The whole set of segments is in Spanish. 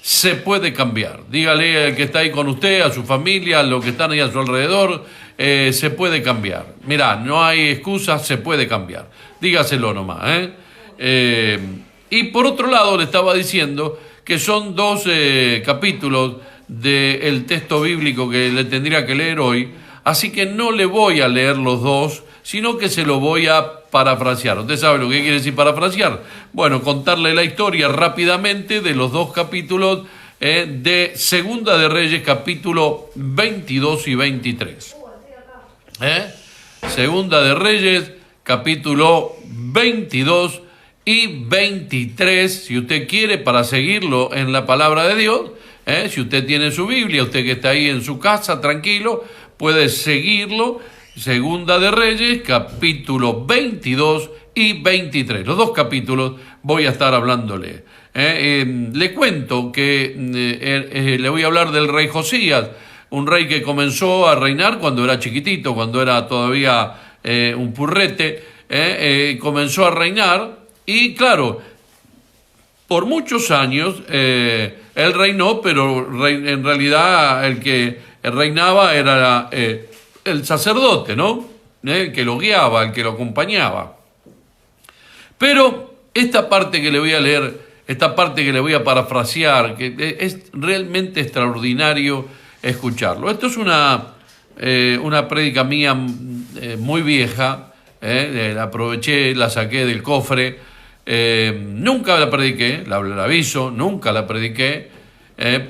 se puede cambiar. Dígale al que está ahí con usted, a su familia, a los que están ahí a su alrededor, se puede cambiar. Mirá, no hay excusas, se puede cambiar. Dígaselo nomás, y por otro lado le estaba diciendo que son dos capítulos del texto bíblico que le tendría que leer hoy, así que no le voy a leer los dos, sino que se lo voy a parafrasear. ¿Usted sabe lo que quiere decir parafrasear? Bueno, contarle la historia rápidamente de los dos capítulos de Segunda de Reyes, capítulo 22 y 23. Segunda de Reyes, capítulo 22 y 23, si usted quiere, para seguirlo en la palabra de Dios. Si usted tiene su Biblia, usted que está ahí en su casa, tranquilo, puede seguirlo. Segunda de Reyes, capítulo 22 y 23. Los dos capítulos voy a estar hablándole. Le cuento que le voy a hablar del rey Josías, un rey que comenzó a reinar cuando era chiquitito, cuando era todavía un purrete, comenzó a reinar y claro, por muchos años él reinó, pero en realidad el que reinaba era el sacerdote, ¿no? El que lo guiaba, el que lo acompañaba. Pero esta parte que le voy a leer, esta parte que le voy a parafrasear, que es realmente extraordinario escucharlo. Esto es una prédica mía muy vieja, la aproveché, la saqué del cofre, nunca la prediqué, la aviso, nunca la prediqué,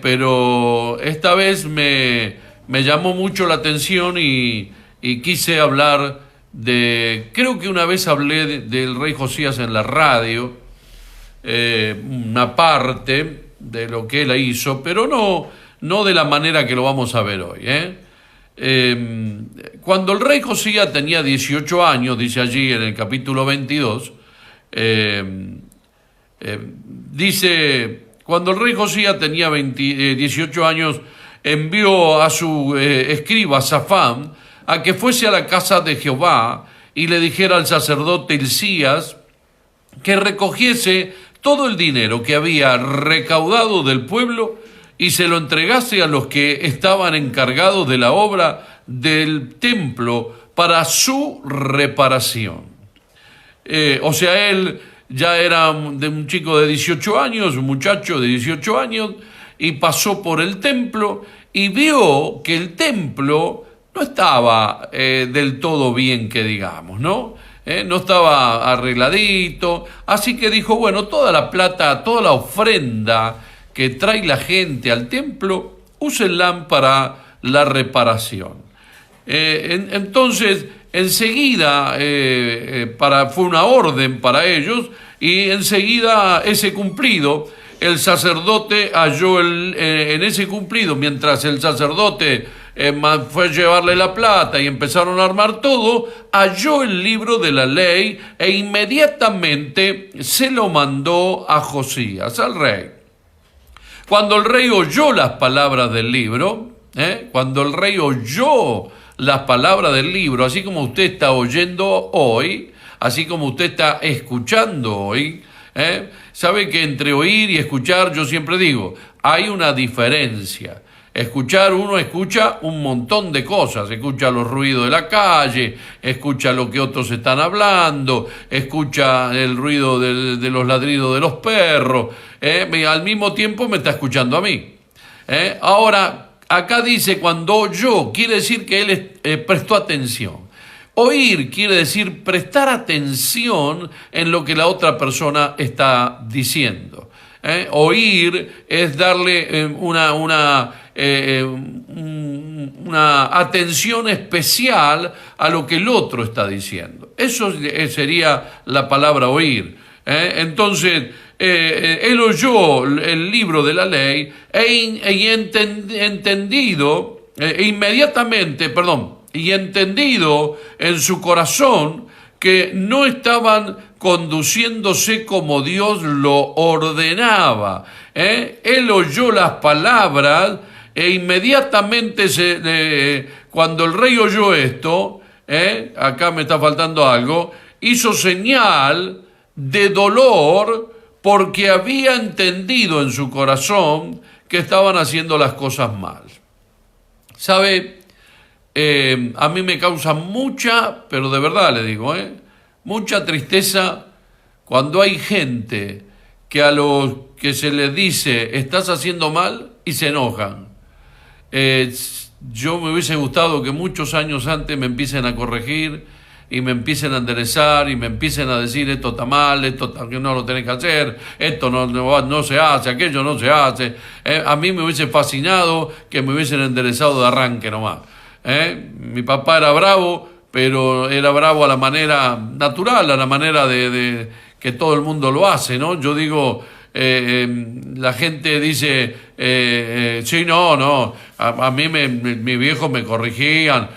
pero esta vez me llamó mucho la atención y quise hablar creo que una vez hablé del rey Josías en la radio, una parte de lo que él hizo, pero no de la manera que lo vamos a ver hoy. Cuando el rey Josías tenía 18 años, dice allí en el capítulo 22, dice, cuando el rey Josías tenía 18 años, envió a su escriba Safán a que fuese a la casa de Jehová y le dijera al sacerdote Hilcías que recogiese todo el dinero que había recaudado del pueblo y se lo entregase a los que estaban encargados de la obra del templo para su reparación. O sea, él ya era un chico de 18 años, un muchacho de 18 años, y pasó por el templo y vio que el templo no estaba del todo bien, que digamos, ¿no? No estaba arregladito, así que dijo, bueno, toda la plata, toda la ofrenda que trae la gente al templo, úsenla para la reparación. Entonces, enseguida, fue una orden para ellos, y enseguida ese cumplido, el sacerdote halló en ese cumplido, mientras el sacerdote fue a llevarle la plata y empezaron a armar todo, halló el libro de la ley e inmediatamente se lo mandó a Josías, al rey. Cuando el rey oyó las palabras del libro, así como usted está oyendo hoy, así como usted está escuchando hoy, sabe que entre oír y escuchar, yo siempre digo, hay una diferencia. Uno escucha un montón de cosas, escucha los ruidos de la calle, escucha lo que otros están hablando, escucha el ruido de los ladridos de los perros, al mismo tiempo me está escuchando a mí. Ahora, acá dice cuando oyó, quiere decir que él prestó atención. Oír quiere decir prestar atención en lo que la otra persona está diciendo. Oír es darle una atención especial a lo que el otro está diciendo. Eso sería la palabra oír. Entonces, él oyó el libro de la ley y entendido en su corazón que no estaban conduciéndose como Dios lo ordenaba. Él oyó las palabras e inmediatamente cuando el rey oyó esto, acá me está faltando algo, hizo señal de dolor porque había entendido en su corazón que estaban haciendo las cosas mal. ¿Sabe? A mí me causa mucha, pero de verdad le digo, mucha tristeza cuando hay gente que a los que se les dice estás haciendo mal y se enojan. Yo me hubiese gustado que muchos años antes me empiecen a corregir y me empiecen a enderezar y me empiecen a decir esto está mal, esto no lo tenés que hacer, esto no se hace, aquello no se hace. A mí me hubiese fascinado que me hubiesen enderezado de arranque nomás. Mi papá era bravo, pero era bravo a la manera natural, a la manera de que todo el mundo lo hace, ¿no? Yo digo, la gente dice, sí, no, a mí mi viejo me corrigían,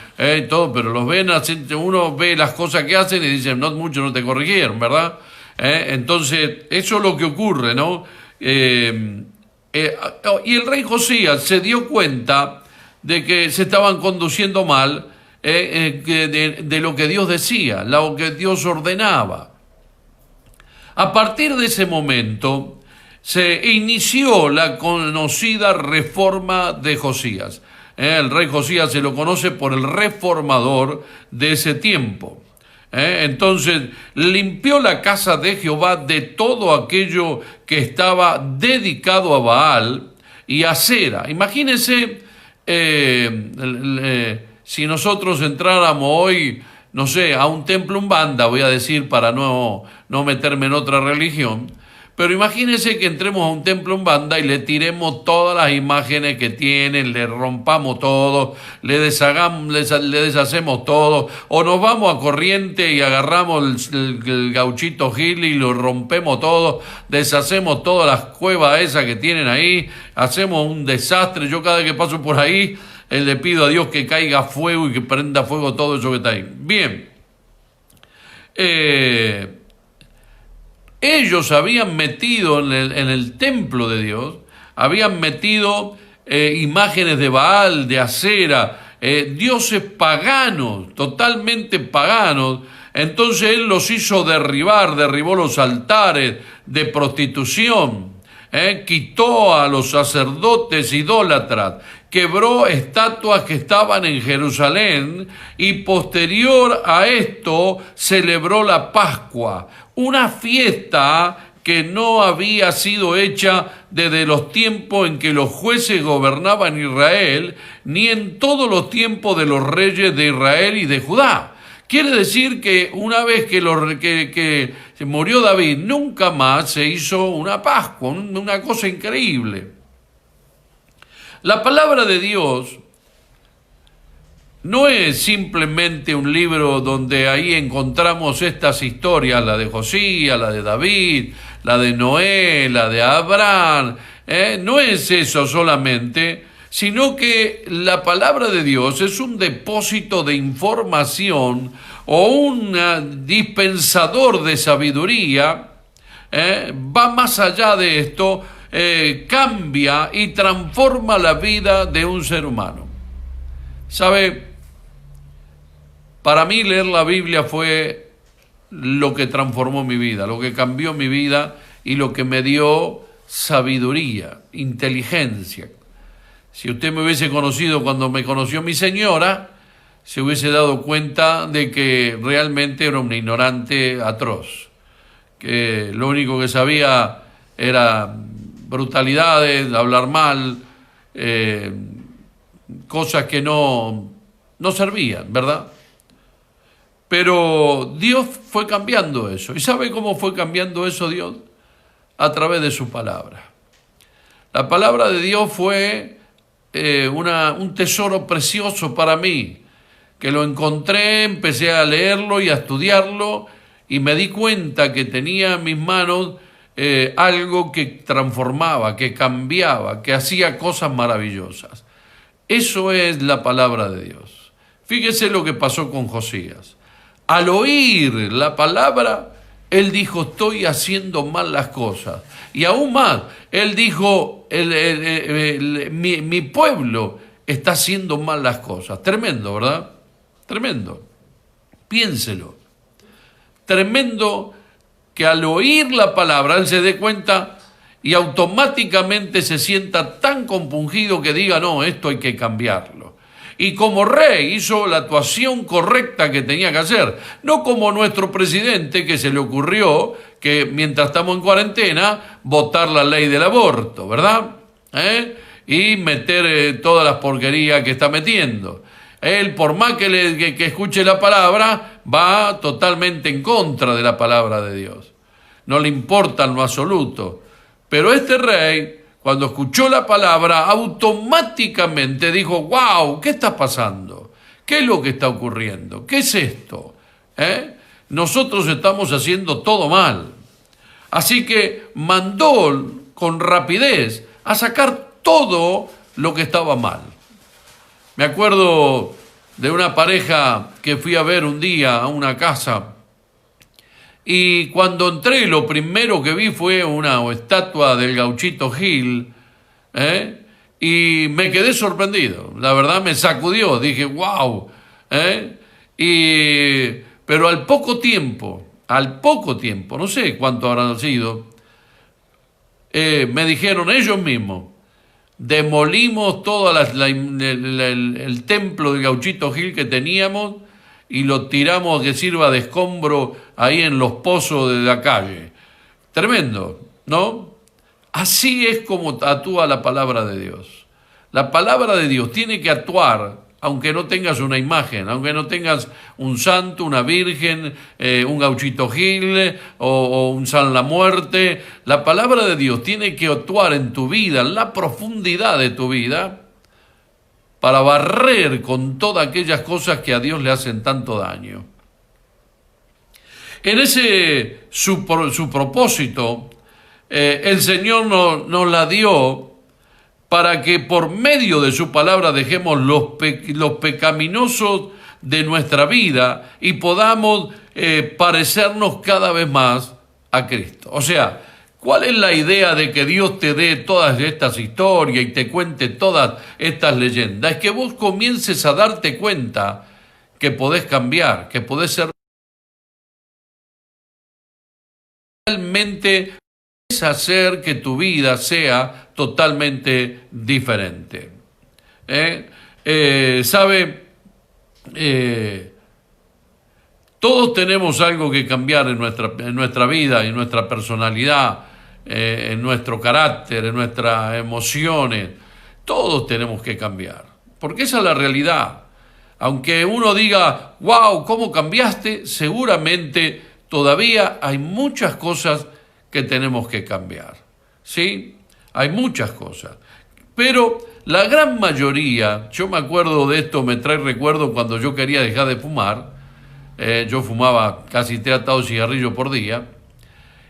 todo, pero los ven, uno ve las cosas que hacen y dicen, no, mucho no te corrigieron, ¿verdad? Entonces, eso es lo que ocurre, ¿no? Y el rey Josías se dio cuenta de que se estaban conduciendo mal, de lo que Dios decía, lo que Dios ordenaba. A partir de ese momento se inició la conocida reforma de Josías. El rey Josías se lo conoce por el reformador de ese tiempo. Entonces limpió la casa de Jehová de todo aquello que estaba dedicado a Baal y a Acera. Imagínense si nosotros entráramos hoy, no sé, a un templo umbanda, voy a decir para no meterme en otra religión, pero imagínense que entremos a un templo umbanda y le tiremos todas las imágenes que tienen, le rompamos todo, le deshacemos todo, o nos vamos a Corriente y agarramos el gauchito Gil y lo rompemos todo, deshacemos todas las cuevas esas que tienen ahí, hacemos un desastre. Yo cada vez que paso por ahí, le pido a Dios que caiga fuego y que prenda fuego todo eso que está ahí. Bien. Ellos habían metido en el templo de Dios, habían metido imágenes de Baal, de Acera, dioses paganos, totalmente paganos. Entonces él los hizo derribó los altares de prostitución, quitó a los sacerdotes idólatras, quebró estatuas que estaban en Jerusalén y posterior a esto celebró la Pascua, una fiesta que no había sido hecha desde los tiempos en que los jueces gobernaban Israel, ni en todos los tiempos de los reyes de Israel y de Judá. Quiere decir que una vez que murió David, nunca más se hizo una Pascua, una cosa increíble. La palabra de Dios no es simplemente un libro donde ahí encontramos estas historias, la de Josías, la de David, la de Noé, la de Abraham. No es eso solamente, sino que la palabra de Dios es un depósito de información o un dispensador de sabiduría. Va más allá de esto, cambia y transforma la vida de un ser humano. ¿Sabe? Para mí leer la Biblia fue lo que transformó mi vida, lo que cambió mi vida y lo que me dio sabiduría, inteligencia. Si usted me hubiese conocido cuando me conoció mi señora, se hubiese dado cuenta de que realmente era una ignorante atroz, que lo único que sabía era brutalidades, hablar mal, cosas que no servían, ¿verdad? Pero Dios fue cambiando eso. ¿Y sabe cómo fue cambiando eso Dios? A través de su palabra. La palabra de Dios fue un tesoro precioso para mí, que lo encontré, empecé a leerlo y a estudiarlo, y me di cuenta que tenía en mis manos algo que transformaba, que cambiaba, que hacía cosas maravillosas. Eso es la palabra de Dios. Fíjese lo que pasó con Josías. Al oír la palabra, él dijo, estoy haciendo mal las cosas. Y aún más, él dijo, mi pueblo está haciendo mal las cosas. Tremendo, ¿verdad? Tremendo. Piénselo. Tremendo que al oír la palabra él se dé cuenta y automáticamente se sienta tan compungido que diga, no, esto hay que cambiarlo. Y como rey hizo la actuación correcta que tenía que hacer, no como nuestro presidente que se le ocurrió que mientras estamos en cuarentena votar la ley del aborto, ¿verdad? Y meter todas las porquerías que está metiendo. Él, por más que escuche la palabra, va totalmente en contra de la palabra de Dios. No le importa en lo absoluto. Pero este rey, cuando escuchó la palabra, automáticamente dijo, wow, ¿qué está pasando? ¿Qué es lo que está ocurriendo? ¿Qué es esto? Nosotros estamos haciendo todo mal. Así que mandó con rapidez a sacar todo lo que estaba mal. Me acuerdo de una pareja que fui a ver un día a una casa y cuando entré lo primero que vi fue una estatua del Gauchito Gil y me quedé sorprendido. La verdad me sacudió, dije wow. Pero al poco tiempo, no sé cuánto habrán sido, me dijeron ellos mismos, demolimos todo el templo del Gauchito Gil que teníamos y lo tiramos a que sirva de escombro ahí en los pozos de la calle. Tremendo, ¿no? Así es como actúa la palabra de Dios. La palabra de Dios tiene que actuar aunque no tengas una imagen, aunque no tengas un santo, una virgen, un Gauchito Gil o un San la Muerte. La palabra de Dios tiene que actuar en tu vida, en la profundidad de tu vida, para barrer con todas aquellas cosas que a Dios le hacen tanto daño. En ese su propósito, el Señor nos la dio para que por medio de su palabra dejemos los pecaminosos de nuestra vida y podamos parecernos cada vez más a Cristo. O sea, ¿cuál es la idea de que Dios te dé todas estas historias y te cuente todas estas leyendas? Es que vos comiences a darte cuenta que podés cambiar, que podés ser realmente, hacer que tu vida sea totalmente diferente. Todos tenemos algo que cambiar en nuestra vida, en nuestra personalidad, en nuestro carácter, en nuestras emociones. Todos tenemos que cambiar, porque esa es la realidad. Aunque uno diga, wow, ¿cómo cambiaste? Seguramente todavía hay muchas cosas que tenemos que cambiar, ¿sí? Hay muchas cosas, pero la gran mayoría, yo me acuerdo de esto, me trae recuerdo cuando yo quería dejar de fumar, yo fumaba casi 3 atados de cigarrillo por día,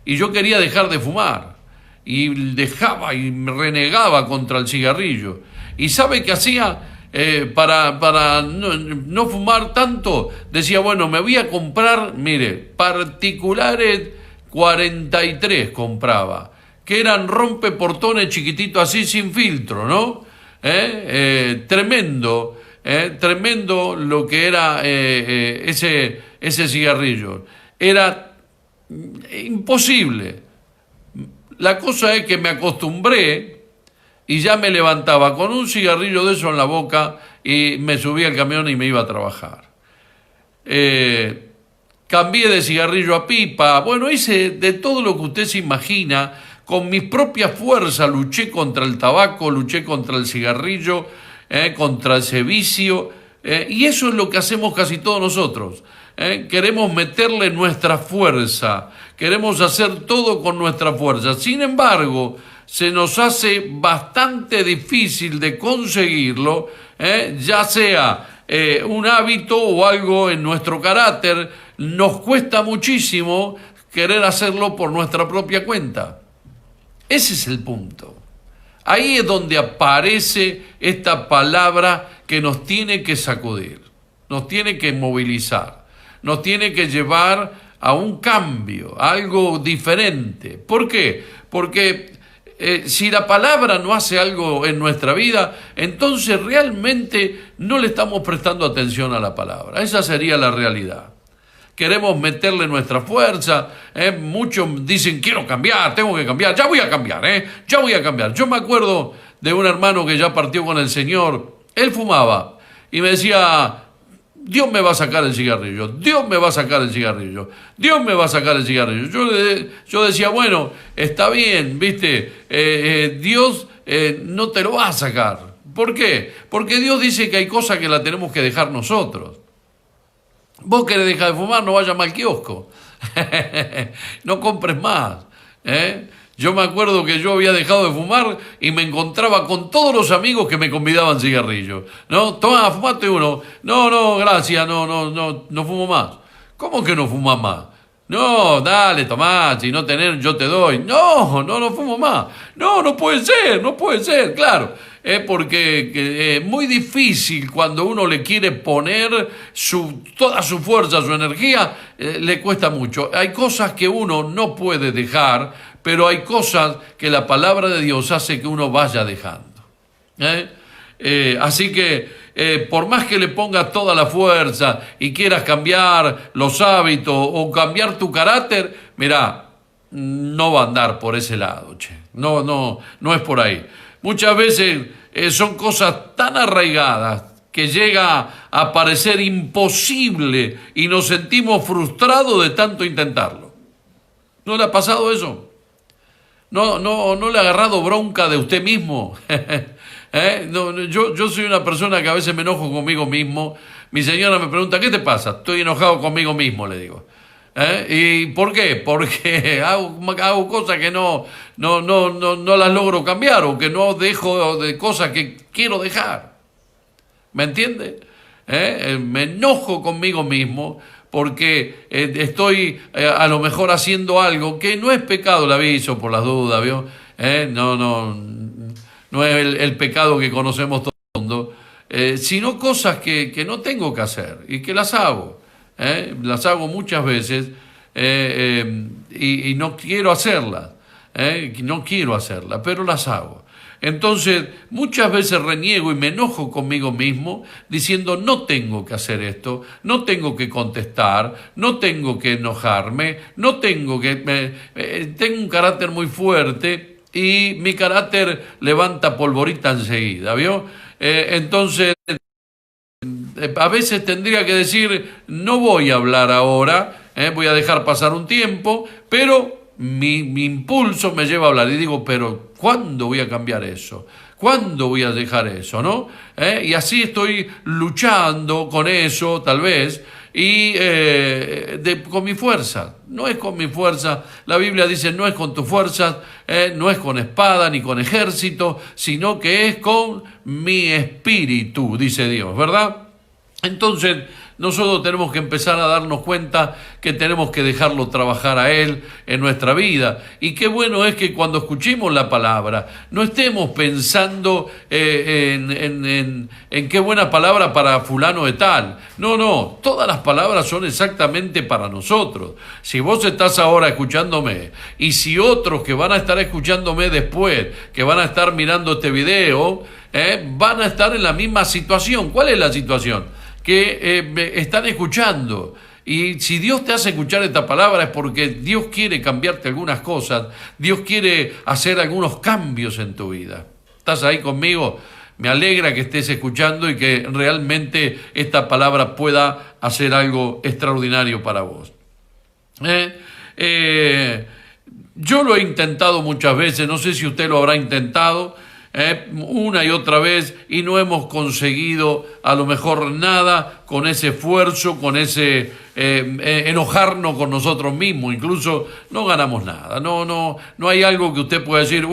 y yo quería dejar de fumar, y dejaba y me renegaba contra el cigarrillo, y ¿sabe qué hacía? Para no fumar tanto, decía, bueno, me voy a comprar, mire, particulares 43 compraba, que eran rompeportones chiquititos así sin filtro, ¿no? Tremendo lo que era ese cigarrillo. Era imposible. La cosa es que me acostumbré y ya me levantaba con un cigarrillo de eso en la boca y me subía al camión y me iba a trabajar. Cambié de cigarrillo a pipa, bueno, hice de todo lo que usted se imagina, con mis propias fuerzas luché contra el tabaco, luché contra el cigarrillo, contra ese vicio, y eso es lo que hacemos casi todos nosotros. Queremos meterle nuestra fuerza, queremos hacer todo con nuestra fuerza, sin embargo, se nos hace bastante difícil de conseguirlo, ya sea un hábito o algo en nuestro carácter. Nos cuesta muchísimo querer hacerlo por nuestra propia cuenta. Ese es el punto. Ahí es donde aparece esta palabra que nos tiene que sacudir, nos tiene que movilizar, nos tiene que llevar a un cambio, a algo diferente. ¿Por qué? Porque si la palabra no hace algo en nuestra vida, entonces realmente no le estamos prestando atención a la palabra. Esa sería la realidad. queremos meterle nuestra fuerza. Muchos dicen, quiero cambiar, tengo que cambiar, ya voy a cambiar, ya voy a cambiar. Yo me acuerdo de un hermano que ya partió con el Señor, él fumaba y me decía, Dios me va a sacar el cigarrillo, Dios me va a sacar el cigarrillo, Dios me va a sacar el cigarrillo. Yo decía, bueno, está bien, viste, Dios no te lo va a sacar. ¿Por qué? Porque Dios dice que hay cosas que las tenemos que dejar nosotros. Vos querés dejar de fumar, no vayas más al kiosco. No compres más. Yo me acuerdo que yo había dejado de fumar y me encontraba con todos los amigos que me convidaban cigarrillos. ¿No? Tomá, fumate uno. No, gracias, no fumo más. ¿Cómo que no fumas más? No, dale, tomá, si no tenés, yo te doy. No fumo más. No puede ser, claro. Porque es muy difícil cuando uno le quiere poner toda su fuerza, su energía, le cuesta mucho. Hay cosas que uno no puede dejar, pero hay cosas que la palabra de Dios hace que uno vaya dejando. Así que por más que le pongas toda la fuerza y quieras cambiar los hábitos o cambiar tu carácter, mirá, no va a andar por ese lado, che. No es por ahí. Muchas veces son cosas tan arraigadas que llega a parecer imposible y nos sentimos frustrados de tanto intentarlo. ¿No le ha pasado eso? ¿No le ha agarrado bronca de usted mismo? Yo soy una persona que a veces me enojo conmigo mismo. Mi señora me pregunta, ¿qué te pasa? Estoy enojado conmigo mismo, le digo. ¿Y por qué? Porque hago cosas que no las logro cambiar o que no dejo de cosas que quiero dejar. ¿Me entiende? Me enojo conmigo mismo porque estoy a lo mejor haciendo algo que no es pecado, le aviso por las dudas, ¿vio? No es el pecado que conocemos todo el mundo, sino cosas que no tengo que hacer y que las hago. Las hago muchas veces y no quiero hacerlas, pero las hago. Entonces, muchas veces reniego y me enojo conmigo mismo diciendo no tengo que hacer esto, no tengo que contestar, no tengo que enojarme, tengo un carácter muy fuerte y mi carácter levanta polvorita enseguida, ¿vio? Entonces, a veces tendría que decir, no voy a hablar ahora, voy a dejar pasar un tiempo, pero mi impulso me lleva a hablar. Y digo, pero ¿cuándo voy a cambiar eso? ¿Cuándo voy a dejar eso? ¿No? Y así estoy luchando con eso, tal vez, y con mi fuerza. No es con mi fuerza. La Biblia dice, no es con tu fuerza, no es con espada ni con ejército, sino que es con mi espíritu, dice Dios, ¿verdad? Entonces, nosotros tenemos que empezar a darnos cuenta que tenemos que dejarlo trabajar a Él en nuestra vida. Y qué bueno es que cuando escuchemos la palabra, no estemos pensando en qué buena palabra para fulano de tal. No, todas las palabras son exactamente para nosotros. Si vos estás ahora escuchándome, y si otros que van a estar escuchándome después, que van a estar mirando este video, van a estar en la misma situación. ¿Cuál es la situación? Que están escuchando. Y si Dios te hace escuchar esta palabra es porque Dios quiere cambiarte algunas cosas, Dios quiere hacer algunos cambios en tu vida. ¿Estás ahí conmigo? Me alegra que estés escuchando y que realmente esta palabra pueda hacer algo extraordinario para vos. Yo lo he intentado muchas veces, no sé si usted lo habrá intentado, una y otra vez, y no hemos conseguido a lo mejor nada con ese esfuerzo, con ese enojarnos con nosotros mismos. Incluso no ganamos nada. No hay algo que usted pueda decir,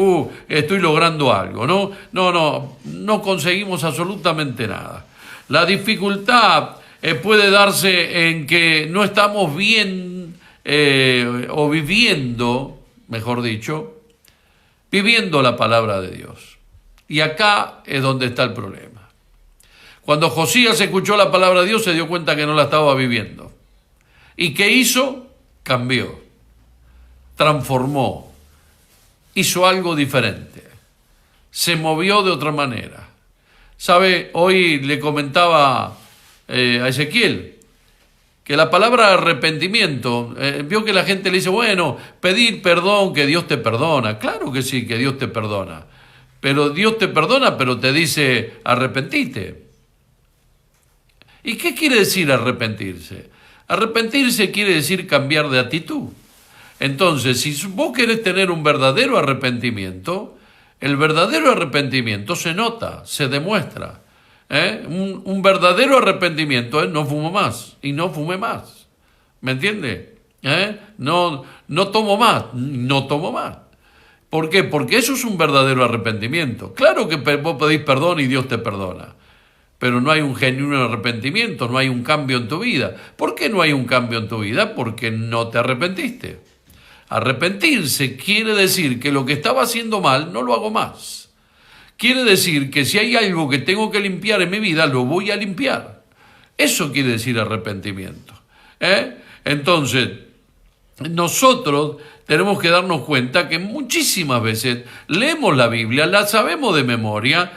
estoy logrando algo. No conseguimos absolutamente nada. La dificultad puede darse en que no estamos bien o viviendo, mejor dicho, viviendo la palabra de Dios. Y acá es donde está el problema. Cuando Josías escuchó la palabra de Dios, se dio cuenta que no la estaba viviendo. ¿Y qué hizo? Cambió, transformó, hizo algo diferente, se movió de otra manera. ¿Sabe? Hoy le comentaba a Ezequiel que la palabra arrepentimiento, vio que la gente le dice, bueno, pedir perdón, que Dios te perdona. Claro que sí, que Dios te perdona. Pero Dios te perdona, pero te dice, arrepentite. ¿Y qué quiere decir arrepentirse? Arrepentirse quiere decir cambiar de actitud. Entonces, si vos querés tener un verdadero arrepentimiento, el verdadero arrepentimiento se nota, se demuestra. Un verdadero arrepentimiento es no fumo más y no fumé más. ¿Me entiende? No tomo más, no tomo más. ¿Por qué? Porque eso es un verdadero arrepentimiento. Claro que vos pedís perdón y Dios te perdona, pero no hay un genuino arrepentimiento, no hay un cambio en tu vida. ¿Por qué no hay un cambio en tu vida? Porque no te arrepentiste. Arrepentirse quiere decir que lo que estaba haciendo mal no lo hago más. Quiere decir que si hay algo que tengo que limpiar en mi vida, lo voy a limpiar. Eso quiere decir arrepentimiento. Entonces, nosotros tenemos que darnos cuenta que muchísimas veces leemos la Biblia, la sabemos de memoria,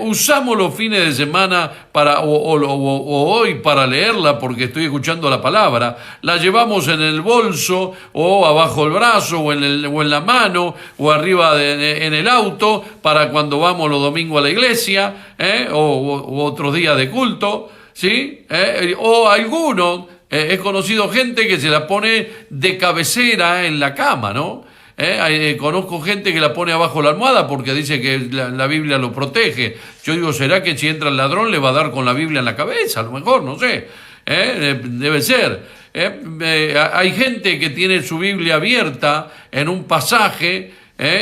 usamos los fines de semana o hoy para leerla porque estoy escuchando la palabra, la llevamos en el bolso o abajo el brazo o en la mano o arriba en el auto para cuando vamos los domingos a la iglesia o otros días de culto, ¿sí? O algunos... he conocido gente que se la pone de cabecera en la cama, ¿no? Conozco gente que la pone abajo la almohada porque dice que la Biblia lo protege. Yo digo, ¿será que si entra el ladrón le va a dar con la Biblia en la cabeza? A lo mejor, no sé. Debe ser. Hay gente que tiene su Biblia abierta en un pasaje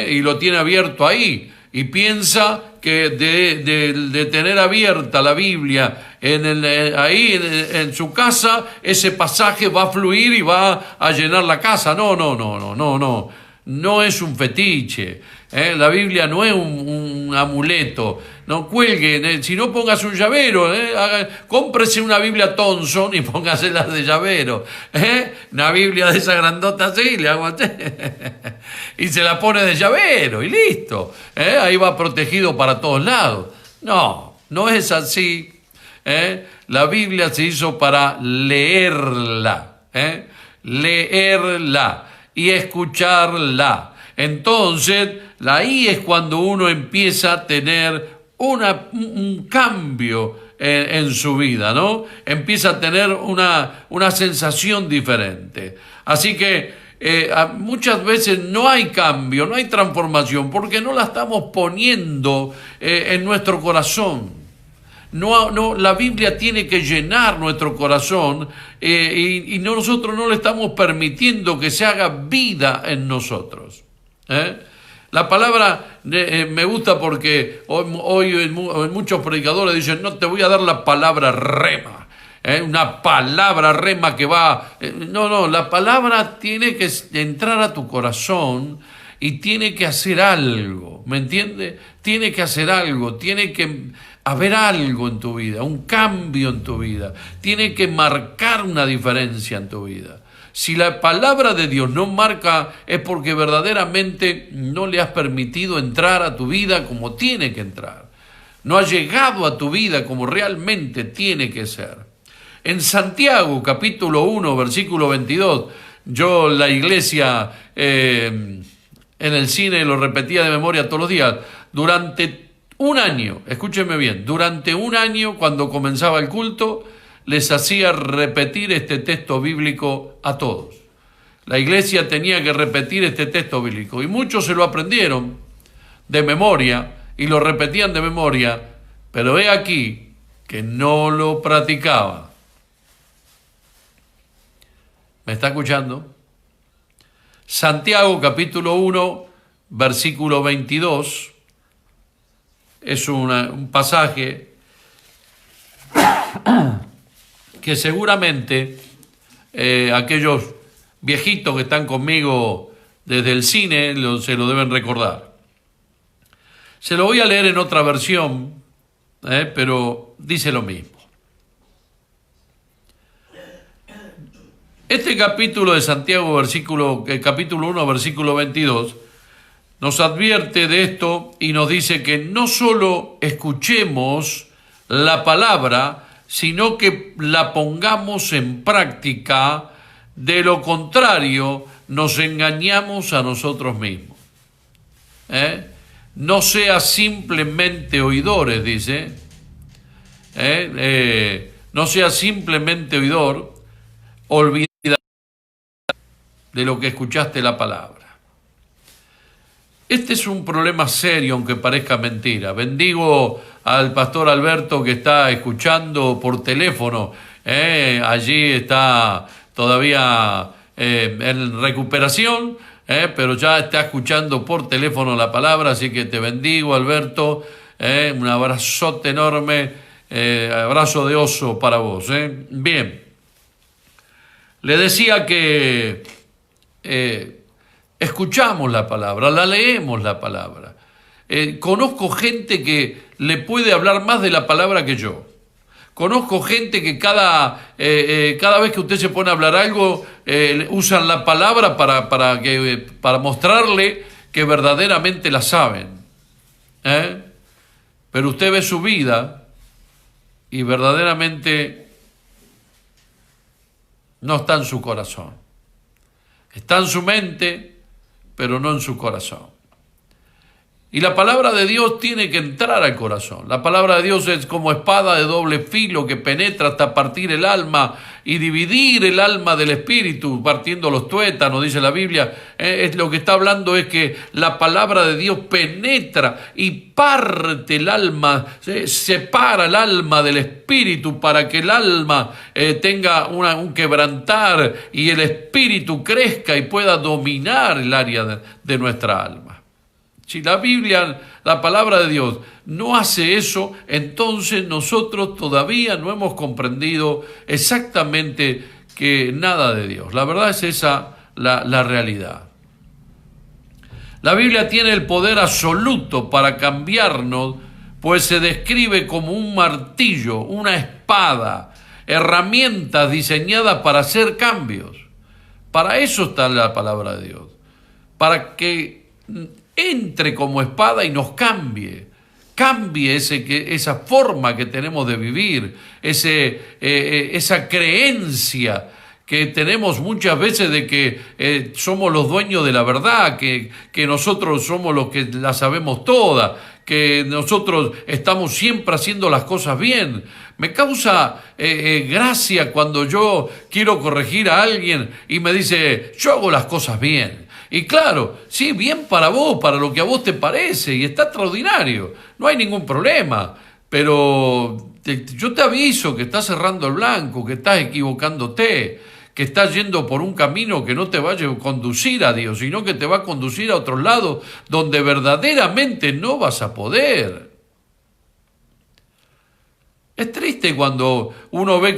y lo tiene abierto ahí y piensa que de tener abierta la Biblia ahí en su casa, ese pasaje va a fluir y va a llenar la casa. No. No es un fetiche. La Biblia no es un amuleto. No cuelguen. Si no, pongas un llavero. Cómprese una Biblia Thompson y póngasela de llavero. Una Biblia de esa grandota así, le hago así. Y se la pone de llavero y listo. Ahí va protegido para todos lados. No es así. La Biblia se hizo para leerla. Leerla y escucharla. Entonces, ahí es cuando uno empieza a tener un cambio en su vida, ¿no? Empieza a tener una sensación diferente. Así que muchas veces no hay cambio, no hay transformación, porque no la estamos poniendo en nuestro corazón. No, la Biblia tiene que llenar nuestro corazón y nosotros no le estamos permitiendo que se haga vida en nosotros. La palabra me gusta porque hoy muchos predicadores dicen, no, te voy a dar la palabra rema. Una palabra rema que va... No, la palabra tiene que entrar a tu corazón y tiene que hacer algo, ¿me entiendes? Tiene que hacer algo, tiene que haber algo en tu vida, un cambio en tu vida, tiene que marcar una diferencia en tu vida. Si la palabra de Dios no marca, es porque verdaderamente no le has permitido entrar a tu vida como tiene que entrar. No ha llegado a tu vida como realmente tiene que ser. En Santiago, capítulo 1, versículo 22, yo la iglesia en el cine lo repetía de memoria todos los días, durante un año, escúchenme bien, durante un año cuando comenzaba el culto, les hacía repetir este texto bíblico a todos. La iglesia tenía que repetir este texto bíblico y muchos se lo aprendieron de memoria y lo repetían de memoria, pero he aquí que no lo practicaba. ¿Me está escuchando? Santiago capítulo 1, versículo 22, es un pasaje que seguramente aquellos viejitos que están conmigo desde el cine se lo deben recordar. Se lo voy a leer en otra versión, pero dice lo mismo. Este capítulo de Santiago, capítulo 1, versículo 22, nos advierte de esto y nos dice que no solo escuchemos la palabra, sino que la pongamos en práctica. De lo contrario, nos engañamos a nosotros mismos. No seas simplemente oidores, dice. No seas simplemente oidor, olvida de lo que escuchaste la palabra. Este es un problema serio, aunque parezca mentira. Bendigo al pastor Alberto que está escuchando por teléfono. Allí está todavía en recuperación, pero ya está escuchando por teléfono la palabra, así que te bendigo, Alberto. Un abrazote enorme, abrazo de oso para vos. Bien, le decía que escuchamos la palabra, la leemos la palabra. Conozco gente que le puede hablar más de la palabra que yo. Conozco gente que cada vez que usted se pone a hablar algo, usan la palabra para mostrarle que verdaderamente la saben. Pero usted ve su vida y verdaderamente no está en su corazón. Está en su mente, pero no en su corazón. Y la palabra de Dios tiene que entrar al corazón. La palabra de Dios es como espada de doble filo que penetra hasta partir el alma y dividir el alma del espíritu, partiendo los tuétanos, dice la Biblia. Lo que está hablando es que la palabra de Dios penetra y parte el alma, separa el alma del espíritu para que el alma tenga un quebrantar y el espíritu crezca y pueda dominar el área de nuestra alma. Si la Biblia, la palabra de Dios, no hace eso, entonces nosotros todavía no hemos comprendido exactamente que nada de Dios. La verdad es esa la realidad. La Biblia tiene el poder absoluto para cambiarnos, pues se describe como un martillo, una espada, herramientas diseñadas para hacer cambios. Para eso está la palabra de Dios, para que entre como espada y nos cambie esa forma que tenemos de vivir, esa creencia que tenemos muchas veces de que somos los dueños de la verdad, que nosotros somos los que la sabemos toda, que nosotros estamos siempre haciendo las cosas bien. Me causa gracia cuando yo quiero corregir a alguien y me dice, yo hago las cosas bien. Y claro, sí, bien para vos, para lo que a vos te parece, y está extraordinario, no hay ningún problema, pero yo te aviso que estás cerrando el blanco, que estás equivocándote, que estás yendo por un camino que no te va a conducir a Dios, sino que te va a conducir a otros lados donde verdaderamente no vas a poder. Es triste cuando uno ve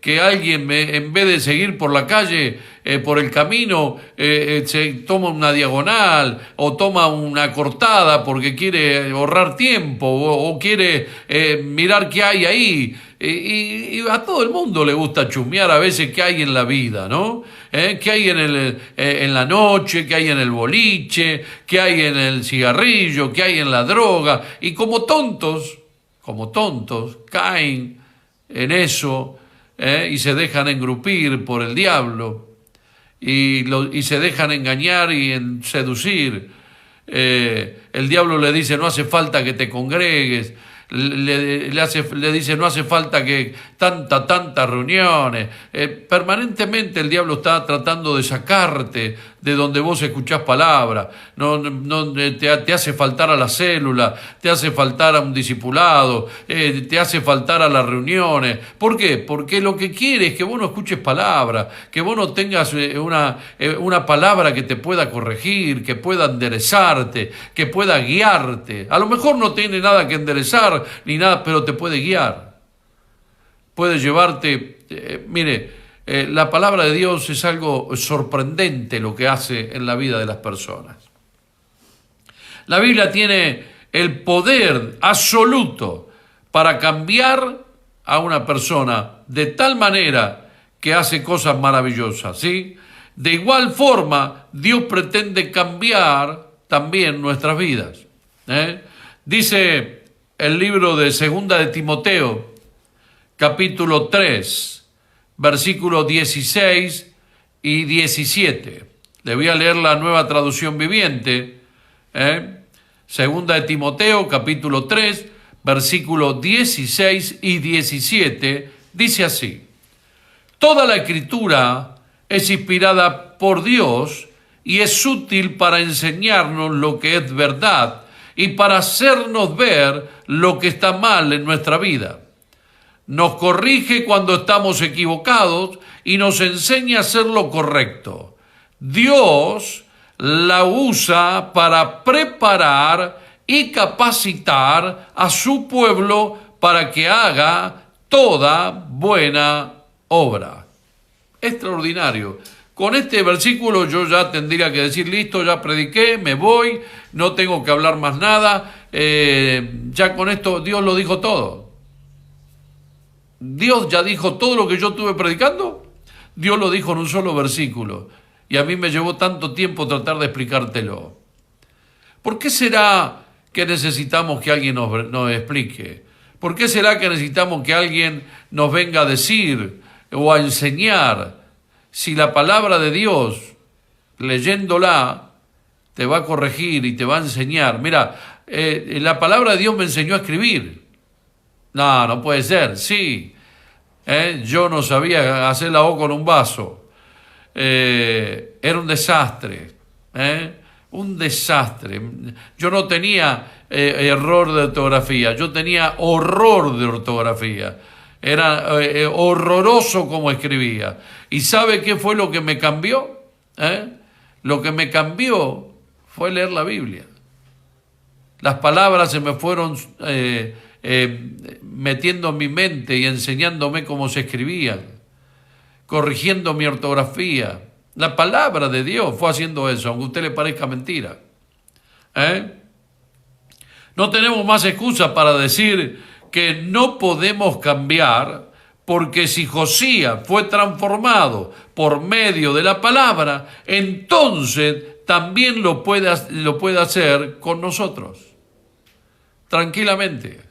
que alguien, en vez de seguir por la calle, por el camino, se toma una diagonal o toma una cortada porque quiere ahorrar tiempo o quiere mirar qué hay ahí. Y a todo el mundo le gusta chusmear a veces qué hay en la vida, ¿no? Qué hay en la noche, qué hay en el boliche, qué hay en el cigarrillo, qué hay en la droga. Y como tontos, caen en eso y se dejan engrupir por el diablo y se dejan engañar y seducir. El diablo le dice, no hace falta que te congregues, le dice, no hace falta que tantas reuniones. Permanentemente el diablo está tratando de sacarte de donde vos escuchás palabra. Te hace faltar a la célula, te hace faltar a un discipulado, te hace faltar a las reuniones. ¿Por qué? Porque lo que quiere es que vos no escuches palabra, que vos no tengas una palabra que te pueda corregir, que pueda enderezarte, que pueda guiarte. A lo mejor no tiene nada que enderezar ni nada, pero te puede guiar. Puede llevarte, la palabra de Dios es algo sorprendente lo que hace en la vida de las personas. La Biblia tiene el poder absoluto para cambiar a una persona de tal manera que hace cosas maravillosas, ¿sí? De igual forma, Dios pretende cambiar también nuestras vidas. Dice el libro de Segunda de Timoteo, capítulo 3, versículos 16 y 17. Le voy a leer la Nueva Traducción Viviente. Segunda de Timoteo, capítulo 3, versículos 16 y 17, dice así: Toda la Escritura es inspirada por Dios y es útil para enseñarnos lo que es verdad y para hacernos ver lo que está mal en nuestra vida. Nos corrige cuando estamos equivocados y nos enseña a hacer lo correcto. Dios la usa para preparar y capacitar a su pueblo para que haga toda buena obra. Extraordinario. Con este versículo yo ya tendría que decir, listo, ya prediqué, me voy, no tengo que hablar más nada, ya con esto Dios lo dijo todo. Dios ya dijo todo lo que yo estuve predicando, Dios lo dijo en un solo versículo, y a mí me llevó tanto tiempo tratar de explicártelo. ¿Por qué será que necesitamos que alguien nos explique? ¿Por qué será que necesitamos que alguien nos venga a decir o a enseñar? Si la palabra de Dios, leyéndola, te va a corregir y te va a enseñar. Mira, la palabra de Dios me enseñó a escribir. No puede ser, sí. Yo no sabía hacer la O con un vaso. Era un desastre. Un desastre. Yo no tenía error de ortografía, yo tenía horror de ortografía. Era horroroso como escribía. ¿Y sabe qué fue lo que me cambió? Lo que me cambió fue leer la Biblia. Las palabras se me fueron metiendo en mi mente y enseñándome cómo se escribían, corrigiendo mi ortografía. La palabra de Dios fue haciendo eso, aunque a usted le parezca mentira. No tenemos más excusa para decir que no podemos cambiar, porque si Josías fue transformado por medio de la palabra, entonces también lo puede hacer con nosotros. Tranquilamente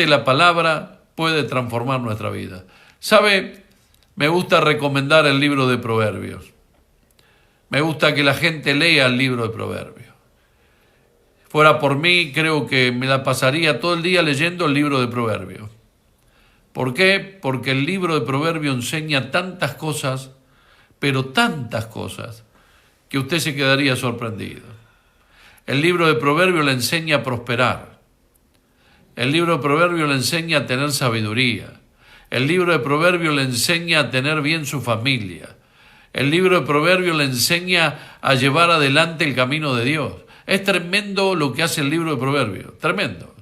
la palabra puede transformar nuestra vida. ¿Sabe? Me gusta recomendar el libro de Proverbios. Me gusta que la gente lea el libro de Proverbios. Fuera por mí, creo que me la pasaría todo el día leyendo el libro de Proverbios. ¿Por qué? Porque el libro de Proverbios enseña tantas cosas, pero tantas cosas, que usted se quedaría sorprendido. El libro de Proverbios le enseña a prosperar. El libro de Proverbios le enseña a tener sabiduría. El libro de Proverbios le enseña a tener bien su familia. El libro de Proverbios le enseña a llevar adelante el camino de Dios. Es tremendo lo que hace el libro de Proverbios, tremendo.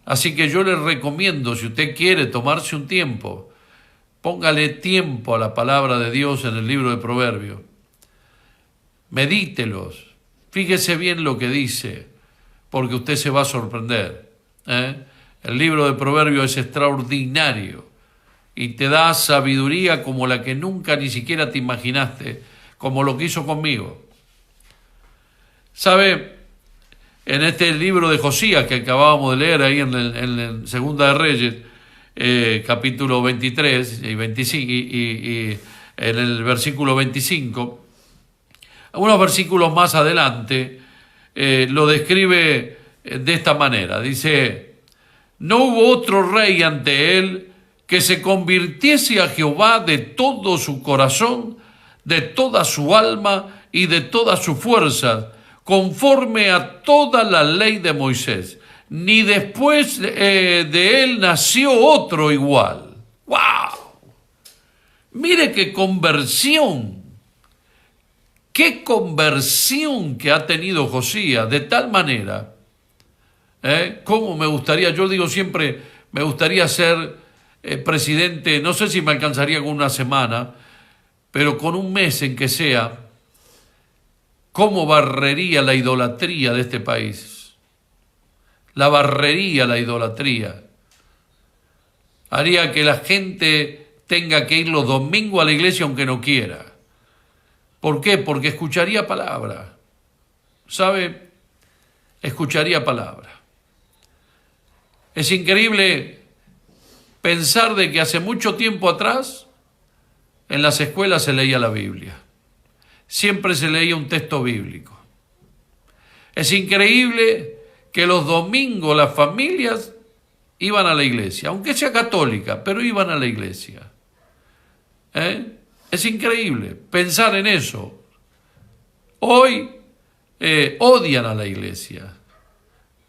Así que yo le recomiendo, si usted quiere tomarse un tiempo, póngale tiempo a la palabra de Dios en el libro de Proverbios. Medítelos, fíjese bien lo que dice, porque usted se va a sorprender. El libro de Proverbios es extraordinario y te da sabiduría como la que nunca ni siquiera te imaginaste, como lo que hizo conmigo. ¿Sabe? En este libro de Josías que acabábamos de leer ahí en Segunda de Reyes, capítulo 23 y 25, y en el versículo 25, unos versículos más adelante, lo describe de esta manera. Dice: no hubo otro rey ante él que se convirtiese a Jehová de todo su corazón, de toda su alma y de todas sus fuerzas, conforme a toda la ley de Moisés, ni después de él nació otro igual. ¡Wow! Mire qué conversión que ha tenido Josías, de tal manera, cómo me gustaría, yo digo siempre, me gustaría ser presidente, no sé si me alcanzaría con una semana, pero con un mes en que sea. ¿Cómo barrería la idolatría de este país? La barrería la idolatría. Haría que la gente tenga que ir los domingos a la iglesia aunque no quiera. ¿Por qué? Porque escucharía palabra. ¿Sabe? Escucharía palabra. Es increíble pensar de que hace mucho tiempo atrás en las escuelas se leía la Biblia. Siempre se leía un texto bíblico. Es increíble que los domingos las familias iban a la iglesia, aunque sea católica, pero iban a la iglesia. Es increíble pensar en eso. Hoy odian a la iglesia,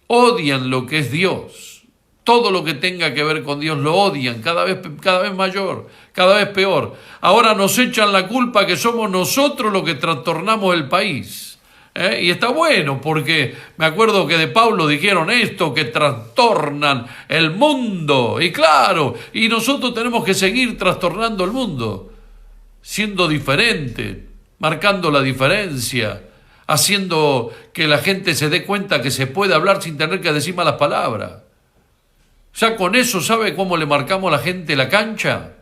odian lo que es Dios. Todo lo que tenga que ver con Dios lo odian, cada vez mayor, cada vez peor. Ahora nos echan la culpa que somos nosotros los que trastornamos el país. Y está bueno, porque me acuerdo que de Pablo dijeron esto, que trastornan el mundo. Y claro, y nosotros tenemos que seguir trastornando el mundo, siendo diferente, marcando la diferencia, haciendo que la gente se dé cuenta que se puede hablar sin tener que decir malas palabras. Ya con eso, ¿sabe cómo le marcamos a la gente la cancha?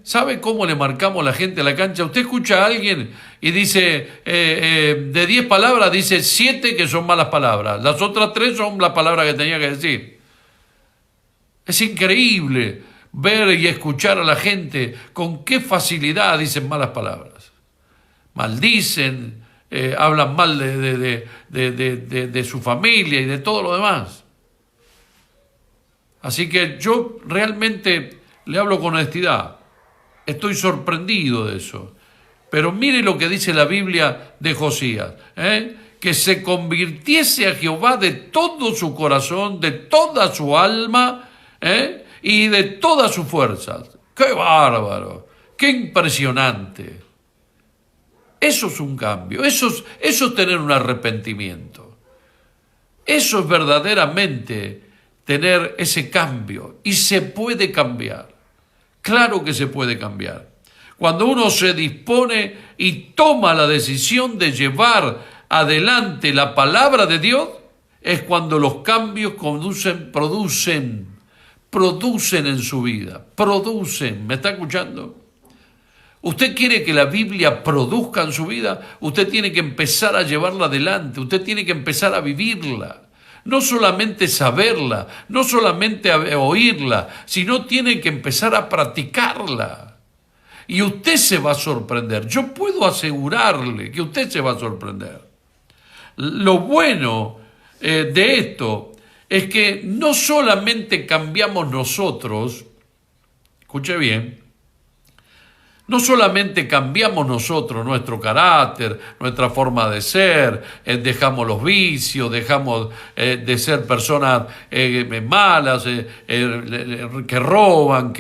¿Sabe cómo le marcamos a la gente la cancha? Usted escucha a alguien y dice, de 10 palabras, dice 7 que son malas palabras. Las otras 3 son las palabras que tenía que decir. Es increíble ver y escuchar a la gente con qué facilidad dicen malas palabras. Maldicen, hablan mal de su familia y de todo lo demás. Así que yo realmente le hablo con honestidad. Estoy sorprendido de eso. Pero mire lo que dice la Biblia de Josías. Que se convirtiese a Jehová de todo su corazón, de toda su alma y de todas sus fuerzas. ¡Qué bárbaro! ¡Qué impresionante! Eso es un cambio. Eso es tener un arrepentimiento. Eso es verdaderamente tener ese cambio, y se puede cambiar. Claro que se puede cambiar. Cuando uno se dispone y toma la decisión de llevar adelante la palabra de Dios, es cuando los cambios producen en su vida, producen. ¿Me está escuchando? ¿Usted quiere que la Biblia produzca en su vida? Usted tiene que empezar a llevarla adelante, usted tiene que empezar a vivirla. No solamente saberla, no solamente oírla, sino tiene que empezar a practicarla. Y usted se va a sorprender. Yo puedo asegurarle que usted se va a sorprender. Lo bueno de esto es que no solamente cambiamos nosotros, escuche bien, no solamente cambiamos nosotros nuestro carácter, nuestra forma de ser, dejamos los vicios, dejamos de ser personas malas, que roban,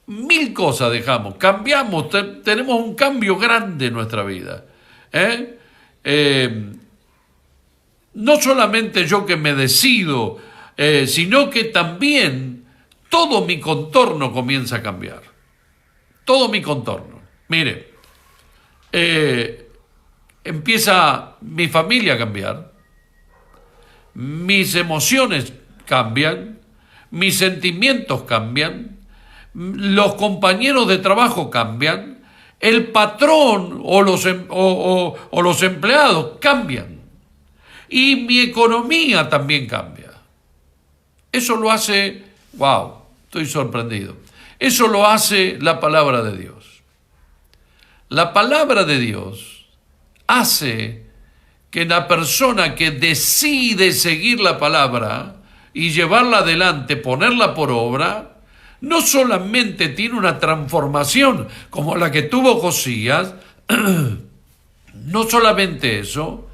mil cosas dejamos, cambiamos, tenemos un cambio grande en nuestra vida. No solamente yo que me decido, sino que también todo mi contorno comienza a cambiar. Todo mi contorno. Mire, empieza mi familia a cambiar, mis emociones cambian, mis sentimientos cambian, los compañeros de trabajo cambian, el patrón o los empleados cambian, y mi economía también cambia. Eso lo hace, wow, estoy sorprendido. Eso lo hace la palabra de Dios. La palabra de Dios hace que la persona que decide seguir la palabra y llevarla adelante, ponerla por obra, no solamente tiene una transformación como la que tuvo Josías, no solamente eso,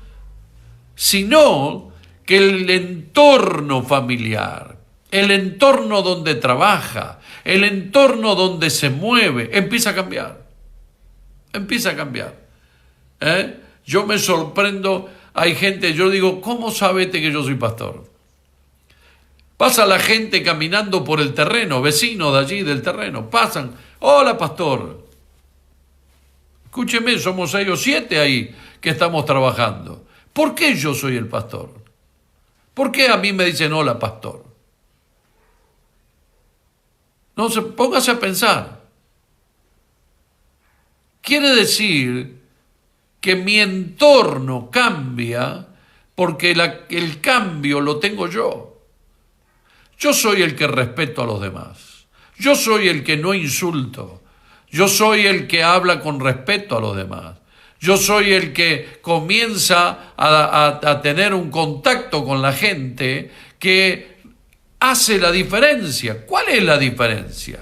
sino que el entorno familiar, el entorno donde trabaja, el entorno donde se mueve, empieza a cambiar. Empieza a cambiar. Yo me sorprendo, hay gente, yo digo, ¿cómo sabe que yo soy pastor? Pasa la gente caminando por el terreno, vecinos de allí del terreno, pasan, hola pastor. Escúcheme, somos 6 o 7 ahí que estamos trabajando. ¿Por qué yo soy el pastor? ¿Por qué a mí me dicen hola pastor? No, póngase a pensar. Quiere decir que mi entorno cambia porque el cambio lo tengo yo. Yo soy el que respeto a los demás. Yo soy el que no insulto. Yo soy el que habla con respeto a los demás. Yo soy el que comienza a tener un contacto con la gente que hace la diferencia. ¿Cuál es la diferencia?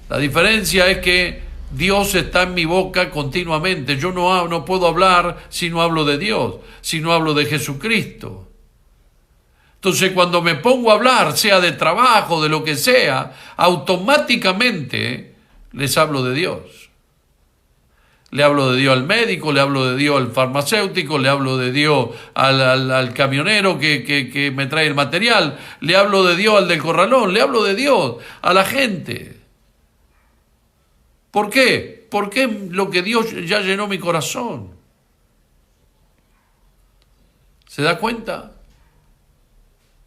La diferencia es que Dios está en mi boca continuamente. Yo no puedo hablar si no hablo de Dios, si no hablo de Jesucristo. Entonces, cuando me pongo a hablar, sea de trabajo, de lo que sea, automáticamente les hablo de Dios. Le hablo de Dios al médico, le hablo de Dios al farmacéutico, le hablo de Dios al camionero que me trae el material, le hablo de Dios al del corralón, le hablo de Dios a la gente. ¿Por qué? Porque lo que Dios ya llenó mi corazón. ¿Se da cuenta?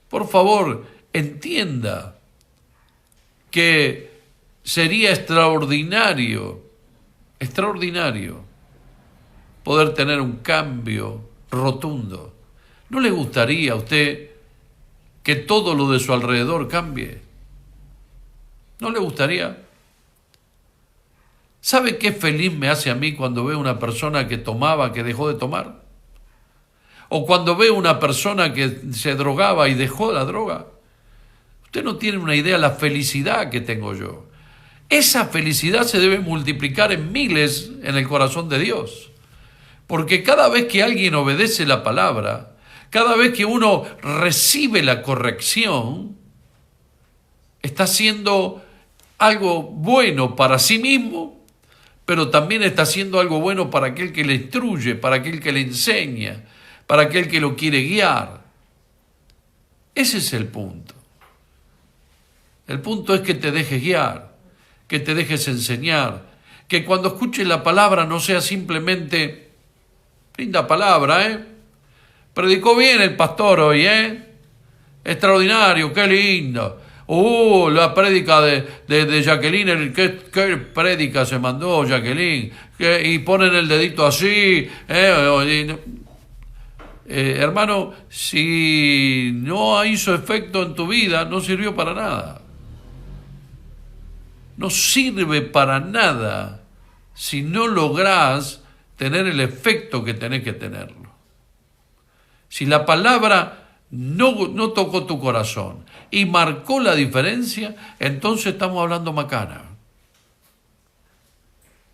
Por favor, entienda que sería extraordinario poder tener un cambio rotundo. ¿No le gustaría a usted que todo lo de su alrededor cambie? ¿No le gustaría? ¿Sabe qué feliz me hace a mí cuando veo una persona que tomaba, que dejó de tomar? O cuando veo una persona que se drogaba y dejó la droga. Usted no tiene una idea de la felicidad que tengo yo. Esa felicidad se debe multiplicar en miles en el corazón de Dios. Porque cada vez que alguien obedece la palabra, cada vez que uno recibe la corrección, está haciendo algo bueno para sí mismo, pero también está haciendo algo bueno para aquel que le instruye, para aquel que le enseña, para aquel que lo quiere guiar. Ese es el punto. El punto es que te dejes guiar, que te dejes enseñar, que cuando escuches la palabra no sea simplemente, linda palabra, predicó bien el pastor hoy, extraordinario, qué lindo. La prédica de Jacqueline, ¿qué prédica se mandó Jacqueline? Y ponen el dedito así, hermano, si no hizo efecto en tu vida, no sirvió para nada. No sirve para nada si no lográs tener el efecto que tenés que tenerlo. Si la palabra no tocó tu corazón y marcó la diferencia, entonces estamos hablando macana.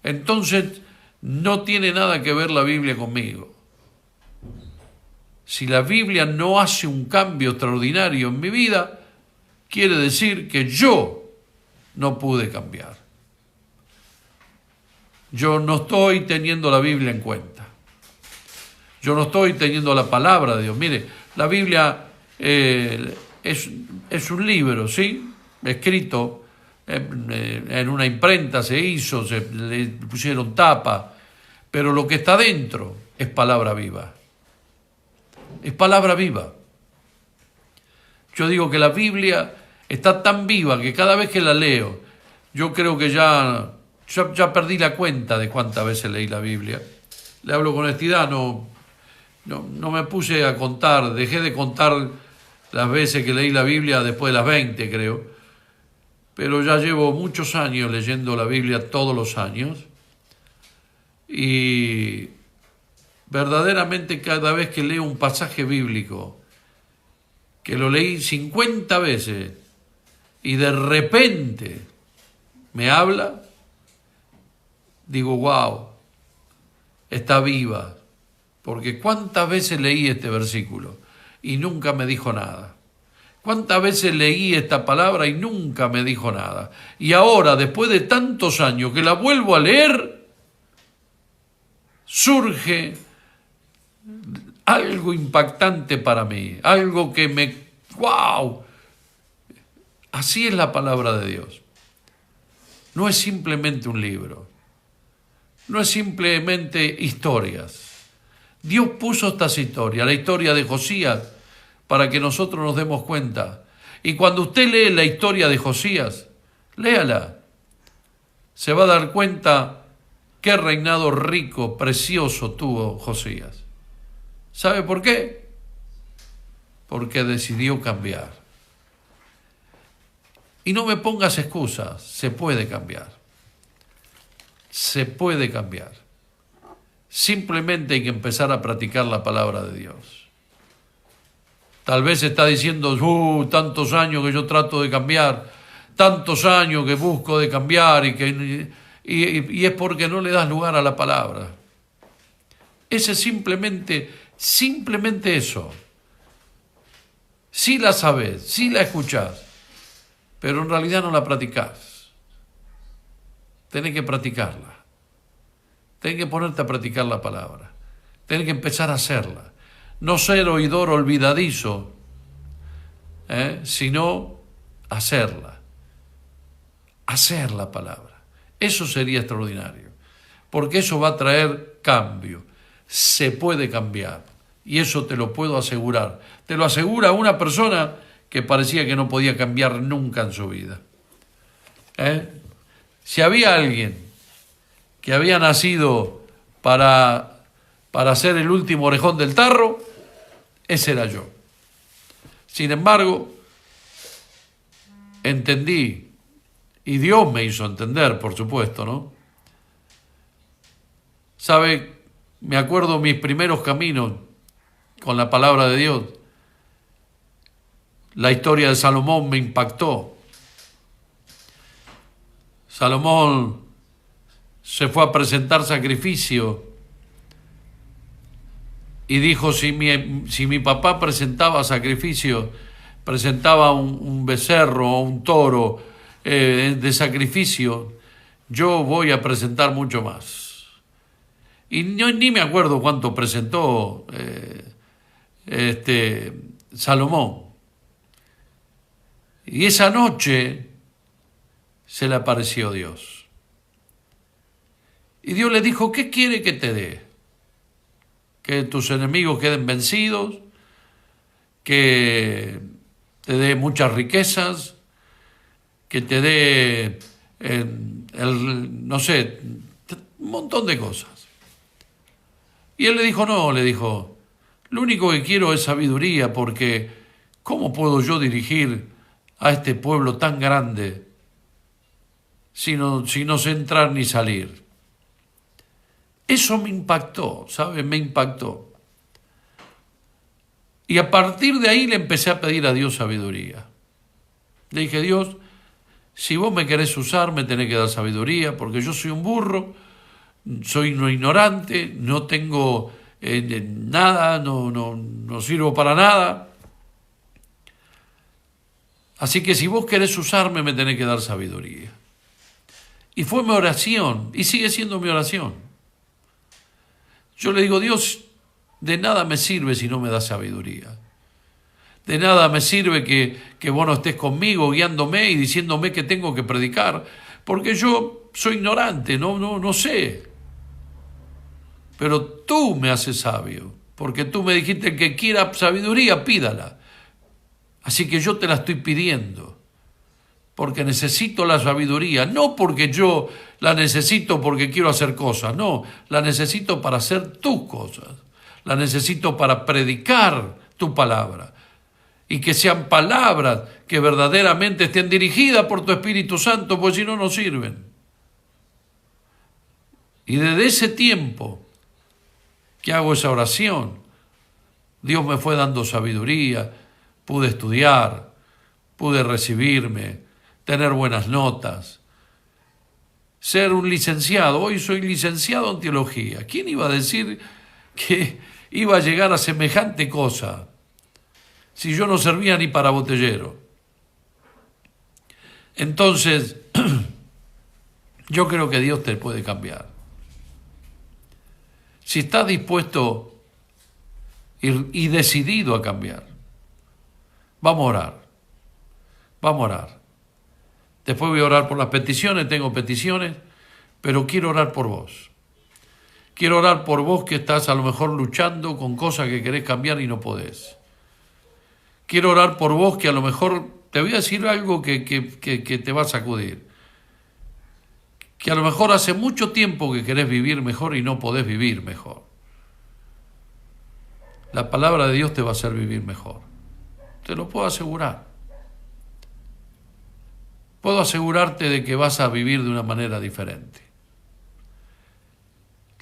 Entonces no tiene nada que ver la Biblia conmigo. Si la Biblia no hace un cambio extraordinario en mi vida, quiere decir que yo no pude cambiar. Yo no estoy teniendo la Biblia en cuenta. Yo no estoy teniendo la palabra de Dios. Mire, la Biblia es un libro, ¿sí? Escrito en una imprenta, se hizo, le pusieron tapa, pero lo que está dentro es palabra viva. Es palabra viva. Yo digo que la Biblia está tan viva que cada vez que la leo, yo creo que ya perdí la cuenta de cuántas veces leí la Biblia. Le hablo con honestidad, no me puse a contar, dejé de contar las veces que leí la Biblia después de las 20, creo. Pero ya llevo muchos años leyendo la Biblia todos los años. Y verdaderamente cada vez que leo un pasaje bíblico, que lo leí 50 veces, y de repente me habla, digo, wow, está viva. Porque cuántas veces leí este versículo y nunca me dijo nada. Cuántas veces leí esta palabra y nunca me dijo nada. Y ahora, después de tantos años que la vuelvo a leer, surge algo impactante para mí, algo que ¡wow! Así es la palabra de Dios. No es simplemente un libro, no es simplemente historias. Dios puso estas historias, la historia de Josías, para que nosotros nos demos cuenta. Y cuando usted lee la historia de Josías, léala, se va a dar cuenta qué reinado rico, precioso tuvo Josías. ¿Sabe por qué? Porque decidió cambiar. Y no me pongas excusas, se puede cambiar. Se puede cambiar. Simplemente hay que empezar a practicar la palabra de Dios. Tal vez está diciendo, tantos años que yo trato de cambiar, tantos años que busco de cambiar y es porque no le das lugar a la palabra. Ese simplemente eso. Sí la sabes, sí la escuchás, pero en realidad no la practicás. Tenés que practicarla. Tenés que ponerte a practicar la palabra. Tenés que empezar a hacerla. No ser oidor olvidadizo, sino hacerla. Hacer la palabra. Eso sería extraordinario, porque eso va a traer cambio. Se puede cambiar, y eso te lo puedo asegurar. Te lo asegura una persona que parecía que no podía cambiar nunca en su vida. Si había alguien que había nacido para ser el último orejón del tarro, ese era yo. Sin embargo, entendí, y Dios me hizo entender, por supuesto, ¿no? ¿Sabe? Me acuerdo mis primeros caminos con la palabra de Dios. La historia de Salomón me impactó. Salomón se fue a presentar sacrificio y dijo, si mi papá presentaba sacrificio, presentaba un becerro o un toro de sacrificio, yo voy a presentar mucho más. Y ni me acuerdo cuánto presentó Salomón. Y esa noche se le apareció Dios. Y Dios le dijo, ¿qué quiere que te dé? Que tus enemigos queden vencidos, que te dé muchas riquezas, que te dé, no sé, un montón de cosas. Y él le dijo, no, lo único que quiero es sabiduría, porque ¿cómo puedo yo dirigir a este pueblo tan grande si no sé entrar ni salir? Eso me impactó, ¿sabes? Me impactó. Y a partir de ahí le empecé a pedir a Dios sabiduría. Le dije, Dios, si vos me querés usar, me tenés que dar sabiduría, porque yo soy un burro, soy un ignorante, no tengo nada, no sirvo para nada. Así que si vos querés usarme, me tenés que dar sabiduría. Y fue mi oración, y sigue siendo mi oración. Yo le digo, Dios, de nada me sirve si no me das sabiduría. De nada me sirve que vos no estés conmigo, guiándome y diciéndome que tengo que predicar, porque yo soy ignorante, no sé. Pero tú me haces sabio, porque tú me dijiste, el que quiera sabiduría, pídala. Así que yo te la estoy pidiendo, porque necesito la sabiduría, no porque yo la necesito porque quiero hacer cosas, no, la necesito para hacer tus cosas, la necesito para predicar tu palabra, y que sean palabras que verdaderamente estén dirigidas por tu Espíritu Santo, pues si no, no sirven. Y desde ese tiempo que hago esa oración, Dios me fue dando sabiduría, pude estudiar, pude recibirme, tener buenas notas, ser un licenciado. Hoy soy licenciado en teología. ¿Quién iba a decir que iba a llegar a semejante cosa si yo no servía ni para botellero? Entonces, yo creo que Dios te puede cambiar. Si estás dispuesto y decidido a cambiar, vamos a orar. Vamos a orar. Después voy a orar por las peticiones, tengo peticiones, pero quiero orar por vos. Quiero orar por vos que estás a lo mejor luchando con cosas que querés cambiar y no podés. Quiero orar por vos que a lo mejor te voy a decir algo que te va a sacudir. Que a lo mejor hace mucho tiempo que querés vivir mejor y no podés vivir mejor. La palabra de Dios te va a hacer vivir mejor. Te lo puedo asegurar. puedo asegurarte de que vas a vivir de una manera diferente.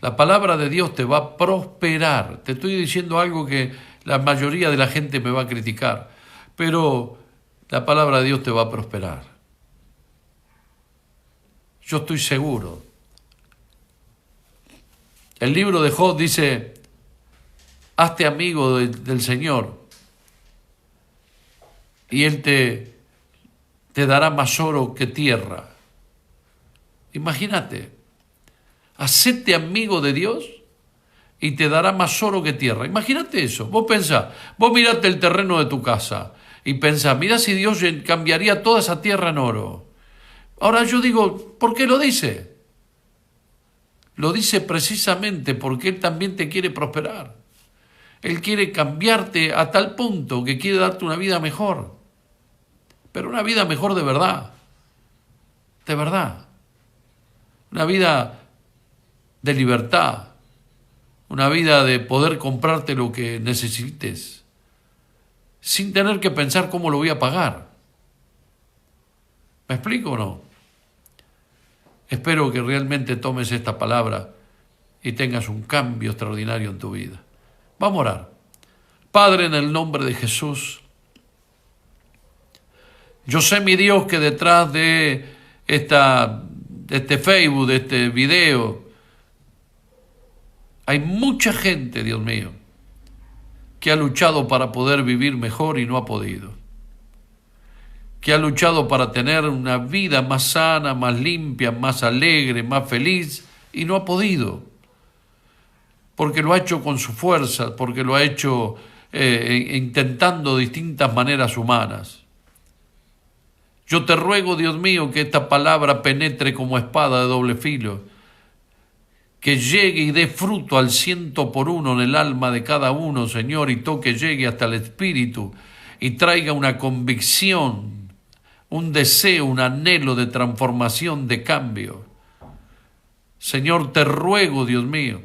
La palabra de Dios te va a prosperar. Te estoy diciendo algo que la mayoría de la gente me va a criticar, pero la palabra de Dios te va a prosperar. Yo estoy seguro. El libro de Job dice, hazte amigo del Señor y Él te dará más oro que tierra. Imagínate, hacete amigo de Dios y te dará más oro que tierra. Imagínate eso. Vos pensá, vos mirate el terreno de tu casa y pensá, mirá si Dios cambiaría toda esa tierra en oro. Ahora yo digo, ¿por qué lo dice? Lo dice precisamente porque Él también te quiere prosperar. Él quiere cambiarte a tal punto que quiere darte una vida mejor. Pero una vida mejor de verdad. De verdad. Una vida de libertad. Una vida de poder comprarte lo que necesites. Sin tener que pensar cómo lo voy a pagar. ¿Me explico o no? Espero que realmente tomes esta palabra y tengas un cambio extraordinario en tu vida. Vamos a orar. Padre, en el nombre de Jesús, yo sé, mi Dios, que detrás de este Facebook, de este video, hay mucha gente, Dios mío, que ha luchado para poder vivir mejor y no ha podido. Que ha luchado para tener una vida más sana, más limpia, más alegre, más feliz, y no ha podido. Porque lo ha hecho con su fuerza, porque lo ha hecho intentando distintas maneras humanas. Yo te ruego, Dios mío, que esta palabra penetre como espada de doble filo, que llegue y dé fruto al 100% en el alma de cada uno, Señor, y toque, llegue hasta el espíritu y traiga una convicción, un deseo, un anhelo de transformación, de cambio. Señor, te ruego, Dios mío,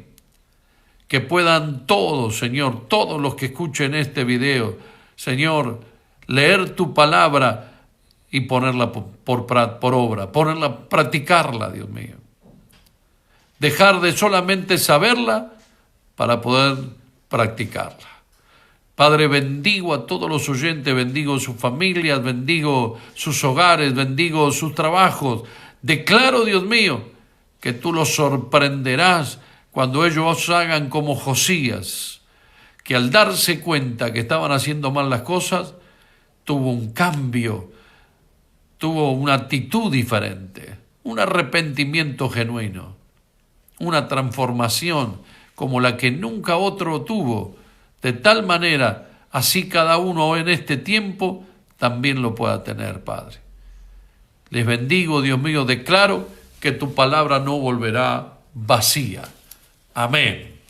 que puedan todos, Señor, todos los que escuchen este video, Señor, leer tu palabra y ponerla por obra, practicarla, Dios mío. Dejar de solamente saberla para poder practicarla. Padre, bendigo a todos los oyentes, bendigo sus familias, bendigo sus hogares, bendigo sus trabajos. Declaro, Dios mío, que tú los sorprenderás cuando ellos hagan como Josías, que al darse cuenta que estaban haciendo mal las cosas, tuvo un cambio, tuvo una actitud diferente, un arrepentimiento genuino, una transformación como la que nunca otro tuvo. De tal manera, así cada uno en este tiempo también lo pueda tener, Padre. Les bendigo, Dios mío, declaro que tu palabra no volverá vacía. Amén.